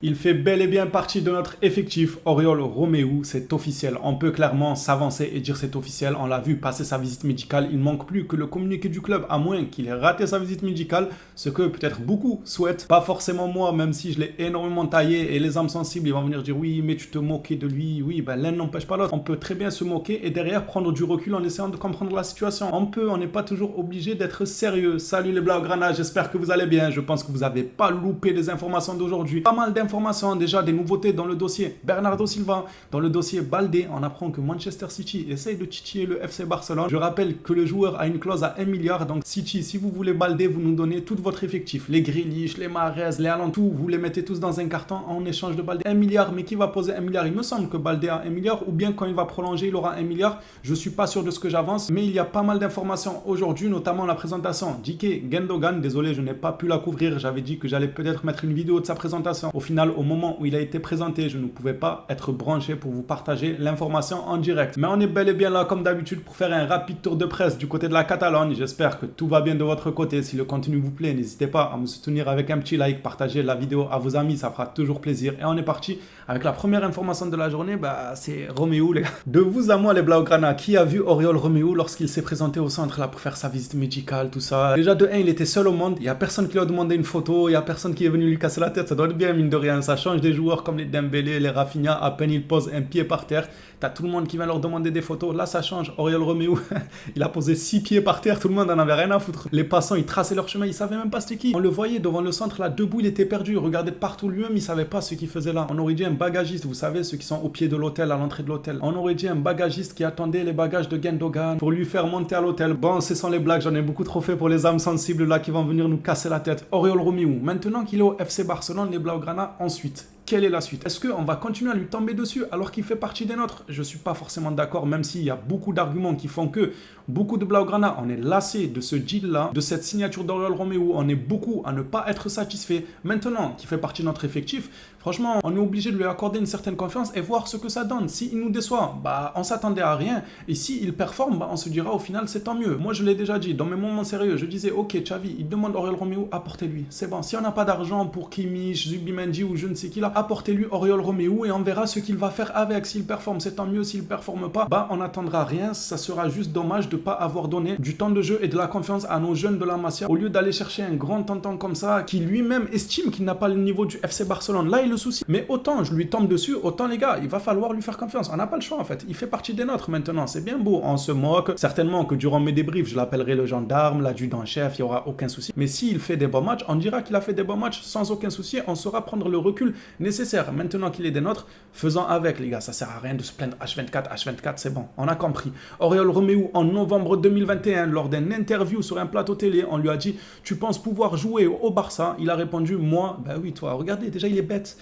Il fait bel et bien partie de notre effectif. Oriol Romeu, c'est officiel. On peut clairement s'avancer et dire c'est officiel. On l'a vu passer sa visite médicale. Il ne manque plus que le communiqué du club, à moins qu'il ait raté sa visite médicale, ce que peut-être beaucoup souhaitent. Pas forcément moi, même si je l'ai énormément taillé et les âmes sensibles, ils vont venir dire oui, mais tu te moquais de lui. Oui, ben l'un n'empêche pas l'autre. On peut très bien se moquer et derrière prendre du recul en essayant de comprendre la situation. On n'est pas toujours obligé d'être sérieux. Salut les Blaugrana, j'espère que vous allez bien. Je pense que vous n'avez pas loupé les informations d'aujourd'hui. Pas mal d'informations, déjà des nouveautés dans le dossier Bernardo Silva, dans le dossier Baldé. On apprend que Manchester City essaye de titiller le FC Barcelone. Je rappelle que le joueur a une clause à 1 milliard, donc City, si vous voulez Baldé, vous nous donnez tout votre effectif, les Grealish, les Mahrez, les Haaland, tout, vous les mettez tous dans un carton en échange de Baldé. 1 milliard, mais qui va poser 1 milliard? Il me semble que Baldé a 1 milliard, ou bien quand il va prolonger, il aura 1 milliard. Je suis pas sûr de ce que j'avance, mais il y a pas mal d'informations aujourd'hui, notamment la présentation d'Ike Gundogan. Désolé, je n'ai pas pu la couvrir, j'avais dit que j'allais peut-être mettre une vidéo de sa présentation. Au final, au moment où il a été présenté, je ne pouvais pas être branché pour vous partager l'information en direct. Mais on est bel et bien là comme d'habitude pour faire un rapide tour de presse du côté de la Catalogne. J'espère que tout va bien de votre côté. Si le contenu vous plaît, n'hésitez pas à me soutenir avec un petit like, partager la vidéo à vos amis, ça fera toujours plaisir. Et on est parti avec la première information de la journée, c'est Romeu, les gars. De vous à moi les Blaugrana, qui a vu Oriol Romeu lorsqu'il s'est présenté au centre là pour faire sa visite médicale, tout ça? Déjà de 1, il était seul au monde, il n'y a personne qui lui a demandé une photo, il n'y a personne qui est venu lui casser la tête, ça doit être bien mine de rien, ça change des joueurs comme les Dembélé, les Rafinha, à peine ils posent un pied par terre, t'as tout le monde qui vient leur demander des photos. Là ça change. Oriol Romeu, il a posé 6 pieds par terre, tout le monde en avait rien à foutre. Les passants, ils traçaient leur chemin, ils savaient même pas c'était qui. On le voyait devant le centre là, debout, il était perdu, il regardait de partout lui-même, il savait pas ce qu'il faisait là. On aurait dit un bagagiste, vous savez, ceux qui sont au pied de l'hôtel, à l'entrée de l'hôtel. On aurait dit un bagagiste qui attendait les bagages de Gundogan pour lui faire monter à l'hôtel. Bon, ce sont les blagues, j'en ai beaucoup trop fait pour les âmes sensibles là qui vont venir nous casser la tête. Oriol Romeu, maintenant qu'il est au FC Barcelone, les Blaugrana, ensuite. Quelle est la suite? Est-ce qu'on va continuer à lui tomber dessus alors qu'il fait partie des nôtres? Je ne suis pas forcément d'accord, même s'il y a beaucoup d'arguments qui font que beaucoup de Blaugrana, on est lassé de ce deal-là, de cette signature d'Oriol Romeu. On est beaucoup à ne pas être satisfait. Maintenant qu'il fait partie de notre effectif, franchement, on est obligé de lui accorder une certaine confiance et voir ce que ça donne. S'il nous déçoit, on s'attendait à rien. Et s'il performe, on se dira au final, c'est tant mieux. Moi, je l'ai déjà dit, dans mes moments sérieux, je disais, ok, Xavi, il demande Oriol Romeu, apportez-lui. C'est bon. Si on n'a pas d'argent pour Kimmich, Zubimendi ou je ne sais qui là, apportez-lui Oriol Romeu et on verra ce qu'il va faire avec. S'il performe, c'est tant mieux. S'il performe pas, on n'attendra rien. Ça sera juste dommage de ne pas avoir donné du temps de jeu et de la confiance à nos jeunes de la Masia au lieu d'aller chercher un grand tentant comme ça qui lui-même estime qu'il n'a pas le niveau du FC Barcelone. Là est le souci. Mais autant je lui tombe dessus, autant les gars, il va falloir lui faire confiance. On n'a pas le choix en fait. Il fait partie des nôtres maintenant. C'est bien beau. On se moque. Certainement que durant mes débriefs, je l'appellerai le gendarme, l'adjudant-chef. Il n'y aura aucun souci. Mais s'il fait des bons matchs, on dira qu'il a fait des bons matchs sans aucun souci. On saura prendre le recul nécessaire. Maintenant qu'il est des nôtres, faisons avec les gars, ça sert à rien de se plaindre H24, c'est bon, on a compris. Oriol Romeu en novembre 2021, lors d'un interview sur un plateau télé, on lui a dit, tu penses pouvoir jouer au Barça? Il a répondu, moi, oui toi, regardez, déjà il est bête.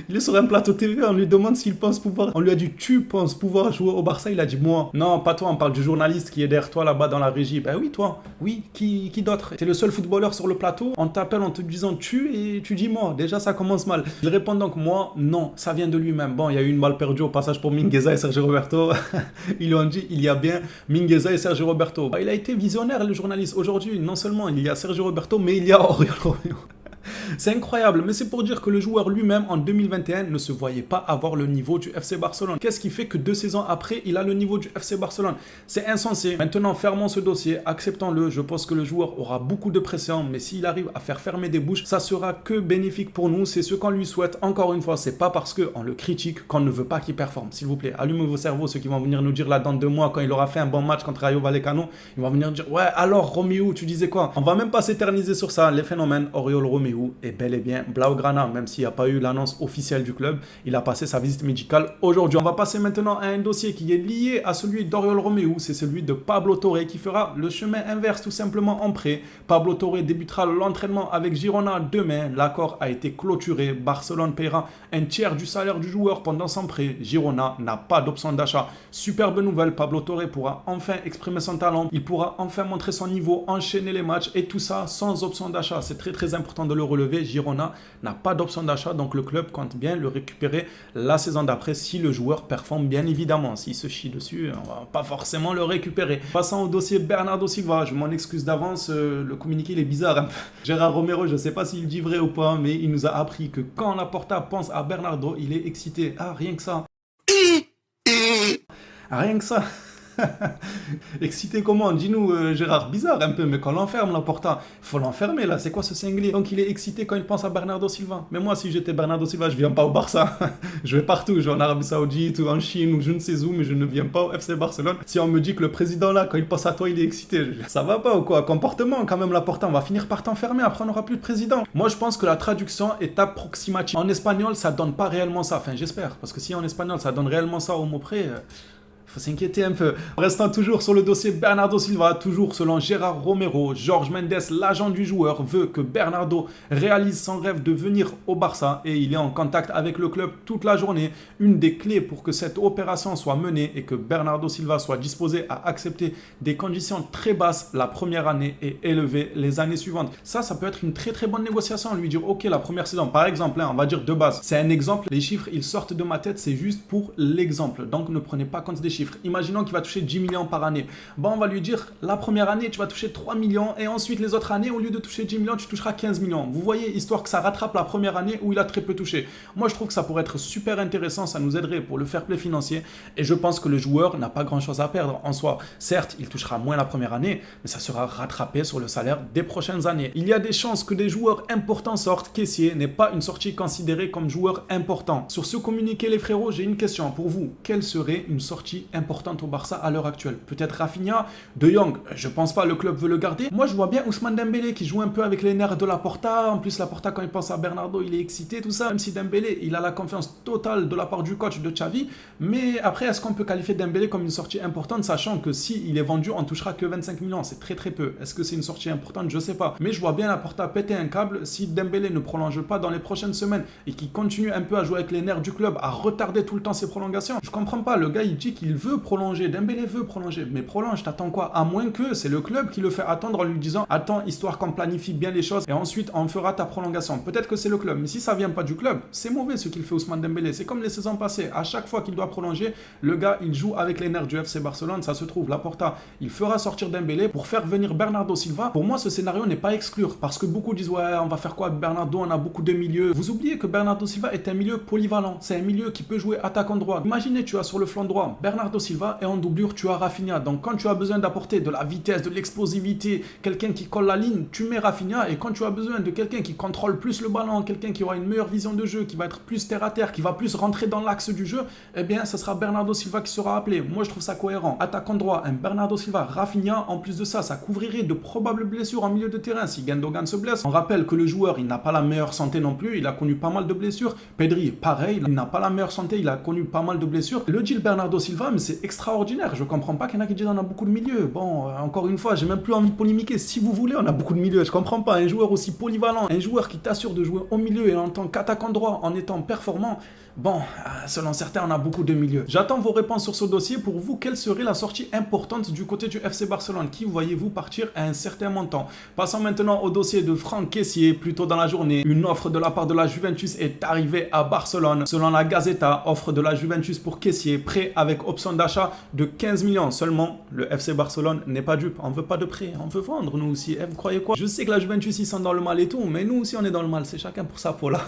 Il est sur un plateau TV, on lui demande s'il pense pouvoir. On lui a dit, tu penses pouvoir jouer au Barça? Il a dit, moi. Non, pas toi, on parle du journaliste qui est derrière toi là-bas dans la régie. Oui, toi. Oui, qui d'autre? T'es le seul footballeur sur le plateau. On t'appelle en te disant tu et tu dis moi. Déjà, ça commence mal. Il répond donc, moi, non, ça vient de lui-même. Bon, il y a eu une balle perdue au passage pour Mingueza et Sergio Roberto. Ils lui ont dit, il y a bien Mingueza et Sergio Roberto. Il a été visionnaire, le journaliste. Aujourd'hui, non seulement il y a Sergio Roberto, mais il y a Oriol Romeu. C'est incroyable, mais c'est pour dire que le joueur lui-même en 2021 ne se voyait pas avoir le niveau du FC Barcelone. Qu'est-ce qui fait que 2 saisons après, il a le niveau du FC Barcelone? C'est insensé. Maintenant, fermons ce dossier, acceptons-le. Je pense que le joueur aura beaucoup de pression, mais s'il arrive à faire fermer des bouches, ça sera que bénéfique pour nous. C'est ce qu'on lui souhaite. Encore une fois, c'est pas parce qu'on le critique qu'on ne veut pas qu'il performe. S'il vous plaît, allumez vos cerveaux, ceux qui vont venir nous dire là dans 2 mois, quand il aura fait un bon match contre Rayo Vallecano, ils vont venir dire, ouais, alors Romeu, tu disais quoi? On va même pas s'éterniser sur ça. Les phénomènes, Oriol Romeu est bel et bien Blaugrana, même s'il n'y a pas eu l'annonce officielle du club, il a passé sa visite médicale aujourd'hui. On va passer maintenant à un dossier qui est lié à celui d'Oriol Romeu, c'est celui de Pablo Torre qui fera le chemin inverse tout simplement en prêt. Pablo Torre débutera l'entraînement avec Girona demain. L'accord a été clôturé. Barcelone paiera un tiers du salaire du joueur pendant son prêt. Girona n'a pas d'option d'achat. Superbe nouvelle, Pablo Torre pourra enfin exprimer son talent. Il pourra enfin montrer son niveau, enchaîner les matchs et tout ça sans option d'achat. C'est très très important de le relevé. Girona n'a pas d'option d'achat, donc le club compte bien le récupérer la saison d'après si le joueur performe, bien évidemment. S'il se chie dessus, on va pas forcément le récupérer. Passons au dossier Bernardo Silva, je m'en excuse d'avance, le communiqué il est bizarre un peu. Gérard Romero, je ne sais pas s'il dit vrai ou pas, mais il nous a appris que quand Laporta pense à Bernardo, il est excité. Ah, rien que ça. Rien que ça. Excité comment? Dis-nous, Gérard. Bizarre un peu, mais quand l'enferme, Laporta, il faut l'enfermer là. C'est quoi ce cinglé? Donc il est excité quand il pense à Bernardo Silva. Mais moi, si j'étais Bernardo Silva, je viens pas au Barça. Je vais partout. Je vais en Arabie Saoudite ou en Chine ou je ne sais où, mais je ne viens pas au FC Barcelone. Si on me dit que le président là, quand il pense à toi, il est excité, ça va pas ou quoi? Comportement quand même, Laporta. On va finir par t'enfermer. Après, on n'aura plus de président. Moi, je pense que la traduction est approximative. En espagnol, ça donne pas réellement ça. Enfin, j'espère. Parce que si en espagnol, ça donne réellement ça au mot près. Faut s'inquiéter un peu. Restant toujours sur le dossier Bernardo Silva, toujours selon Gérard Romero, Jorge Mendes, l'agent du joueur, veut que Bernardo réalise son rêve de venir au Barça et il est en contact avec le club toute la journée. Une des clés pour que cette opération soit menée et que Bernardo Silva soit disposé à accepter des conditions très basses la première année et élevées les années suivantes. Ça peut être une très très bonne négociation. Lui dire ok, la première saison, par exemple, on va dire de base. C'est un exemple, les chiffres ils sortent de ma tête, c'est juste pour l'exemple. Donc ne prenez pas compte des chiffres. Imaginons qu'il va toucher 10 millions par année. Bon, on va lui dire, la première année, tu vas toucher 3 millions et ensuite les autres années, au lieu de toucher 10 millions, tu toucheras 15 millions. Vous voyez, histoire que ça rattrape la première année où il a très peu touché. Moi, je trouve que ça pourrait être super intéressant, ça nous aiderait pour le fair play financier et je pense que le joueur n'a pas grand chose à perdre en soi. Certes, il touchera moins la première année, mais ça sera rattrapé sur le salaire des prochaines années. Il y a des chances que des joueurs importants sortent. Kessié n'est pas une sortie considérée comme joueur important. Sur ce communiqué, les frérots, j'ai une question pour vous. Quelle serait une sortie importante au Barça à l'heure actuelle? Peut-être Rafinha, De Jong, je pense pas, le club veut le garder. Moi je vois bien Ousmane Dembélé qui joue un peu avec les nerfs de Laporta. En plus Laporta quand il pense à Bernardo il est excité, tout ça. Même si Dembélé il a la confiance totale de la part du coach de Xavi. Mais après est-ce qu'on peut qualifier Dembélé comme une sortie importante, sachant que si il est vendu on touchera que 25 millions, c'est très très peu. Est-ce que c'est une sortie importante? Je sais pas. Mais je vois bien Laporta péter un câble si Dembélé ne prolonge pas dans les prochaines semaines et qu'il continue un peu à jouer avec les nerfs du club, à retarder tout le temps ses prolongations. Je comprends pas, le gars il dit qu'il veut prolonger, Dembélé veut prolonger, mais prolonge, t'attends quoi? À moins que c'est le club qui le fait attendre en lui disant attends, histoire qu'on planifie bien les choses et ensuite on fera ta prolongation. Peut-être que c'est le club, mais si ça vient pas du club, c'est mauvais ce qu'il fait Ousmane Dembélé. C'est comme les saisons passées, à chaque fois qu'il doit prolonger, le gars il joue avec les nerfs du FC Barcelone, ça se trouve, Laporta, il fera sortir Dembélé pour faire venir Bernardo Silva. Pour moi ce scénario n'est pas à exclure, parce que beaucoup disent ouais on va faire quoi avec Bernardo, on a beaucoup de milieux. Vous oubliez que Bernardo Silva est un milieu polyvalent, c'est un milieu qui peut jouer attaquant droit. Imaginez tu as sur le flanc droit Bernardo Silva et en doublure tu as Rafinha. Donc quand tu as besoin d'apporter de la vitesse, de l'explosivité, quelqu'un qui colle la ligne, tu mets Rafinha. Et quand tu as besoin de quelqu'un qui contrôle plus le ballon, quelqu'un qui aura une meilleure vision de jeu, qui va être plus terre à terre, qui va plus rentrer dans l'axe du jeu, eh bien ce sera Bernardo Silva qui sera appelé. Moi je trouve ça cohérent. Attaquant droit, un Bernardo Silva, Rafinha, en plus de ça, ça couvrirait de probables blessures en milieu de terrain si Gundogan se blesse. On rappelle que le joueur, il n'a pas la meilleure santé non plus, il a connu pas mal de blessures. Pedri, pareil, il n'a pas la meilleure santé, il a connu pas mal de blessures. Le deal Bernardo Silva, mais c'est extraordinaire. Je comprends pas qu'il y en a qui disent on a beaucoup de milieux. Bon, encore une fois, j'ai même plus envie de polémiquer. Si vous voulez, on a beaucoup de milieux. Je comprends pas. Un joueur aussi polyvalent, un joueur qui t'assure de jouer au milieu et en tant qu'attaquant droit, en étant performant. Bon, selon certains, on a beaucoup de milieux. J'attends vos réponses sur ce dossier. Pour vous, quelle serait la sortie importante du côté du FC Barcelone? Qui voyez-vous partir à un certain montant? Passons maintenant au dossier de Franck Kessié. Plus tôt dans la journée, une offre de la part de la Juventus est arrivée à Barcelone. Selon la Gazeta, offre de la Juventus pour Kessié, prêt avec option d'achat de 15 millions. Seulement, le FC Barcelone n'est pas dupe. On veut pas de prêt, on veut vendre nous aussi. Vous croyez quoi? Je sais que la Juventus, ils sont dans le mal et tout, mais nous aussi, on est dans le mal. C'est chacun pour sa peau là.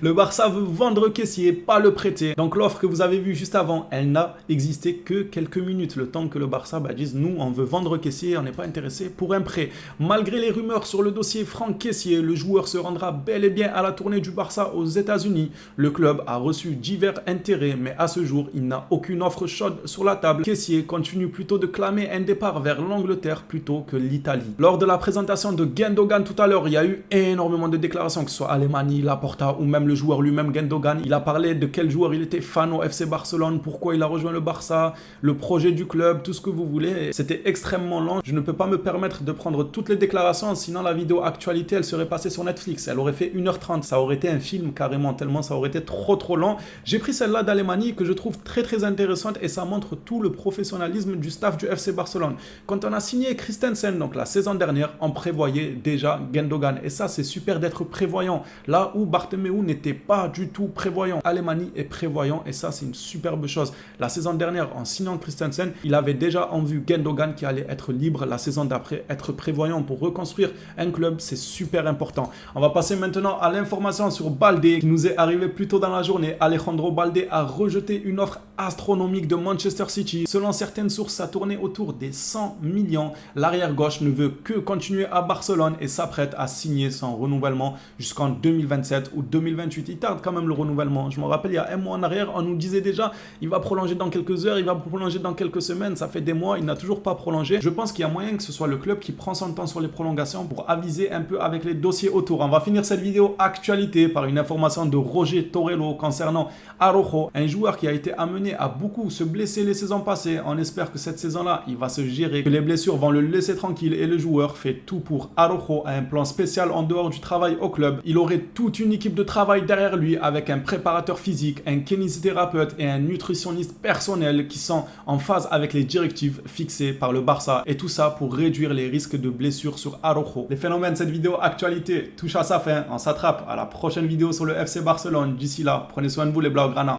Le Barça veut vendre Kessié, pas le prêter. Donc l'offre que vous avez vue juste avant, elle n'a existé que quelques minutes, le temps que le Barça dise nous on veut vendre Kessié, on n'est pas intéressé pour un prêt. Malgré les rumeurs sur le dossier Franck Kessié, le joueur se rendra bel et bien à la tournée du Barça aux États-Unis. Le club a reçu divers intérêts, mais à ce jour, il n'a aucune offre chaude sur la table. Kessié continue plutôt de clamer un départ vers l'Angleterre plutôt que l'Italie. Lors de la présentation de Gundogan tout à l'heure, il y a eu énormément de déclarations, que ce soit Alemany, Laporta ou même le joueur lui-même Gundogan. Il a parlé de quel joueur il était fan au FC Barcelone, pourquoi il a rejoint le Barça, le projet du club, tout ce que vous voulez. C'était extrêmement long. Je ne peux pas me permettre de prendre toutes les déclarations, sinon la vidéo actualité, elle serait passée sur Netflix. Elle aurait fait 1h30. Ça aurait été un film carrément, tellement ça aurait été trop long. J'ai pris celle-là d'Alemany que je trouve très intéressante et ça montre tout le professionnalisme du staff du FC Barcelone. Quand on a signé Christensen, donc la saison dernière, on prévoyait déjà Gundogan. Et ça, c'est super d'être prévoyant. Là où Bartomeu n'était pas du tout prévoyant. Alemany est prévoyant et ça, c'est une superbe chose. La saison dernière, en signant Christensen, il avait déjà en vue Gundogan qui allait être libre la saison d'après. Être prévoyant pour reconstruire un club, c'est super important. On va passer maintenant à l'information sur Baldé qui nous est arrivé plus tôt dans la journée. Alejandro Baldé a rejeté une offre astronomique de Manchester City. Selon certaines sources, ça tournait autour des 100 millions. L'arrière gauche ne veut que continuer à Barcelone et s'apprête à signer son renouvellement jusqu'en 2027 ou 2028. Il tarde quand même le renouvellement. Je me rappelle, il y a un mois en arrière, on nous disait déjà il va prolonger dans quelques heures, il va prolonger dans quelques semaines. Ça fait des mois, il n'a toujours pas prolongé. Je pense qu'il y a moyen que ce soit le club qui prend son temps sur les prolongations pour aviser un peu avec les dossiers autour. On va finir cette vidéo actualité par une information de Roger Torello concernant Araujo, un joueur qui a été amené à beaucoup se blesser les saisons passées. On espère que cette saison-là, il va se gérer, que les blessures vont le laisser tranquille et le joueur fait tout pour. Araujo a un plan spécial en dehors du travail au club. Il aurait toute une équipe de travail derrière lui avec un préparateur physique, un kinésithérapeute et un nutritionniste personnel qui sont en phase avec les directives fixées par le Barça et tout ça pour réduire les risques de blessures sur Araujo. Les phénomènes, cette vidéo actualité touche à sa fin. On s'attrape à la prochaine vidéo sur le FC Barcelone. D'ici là, prenez soin de vous les Blaugrana.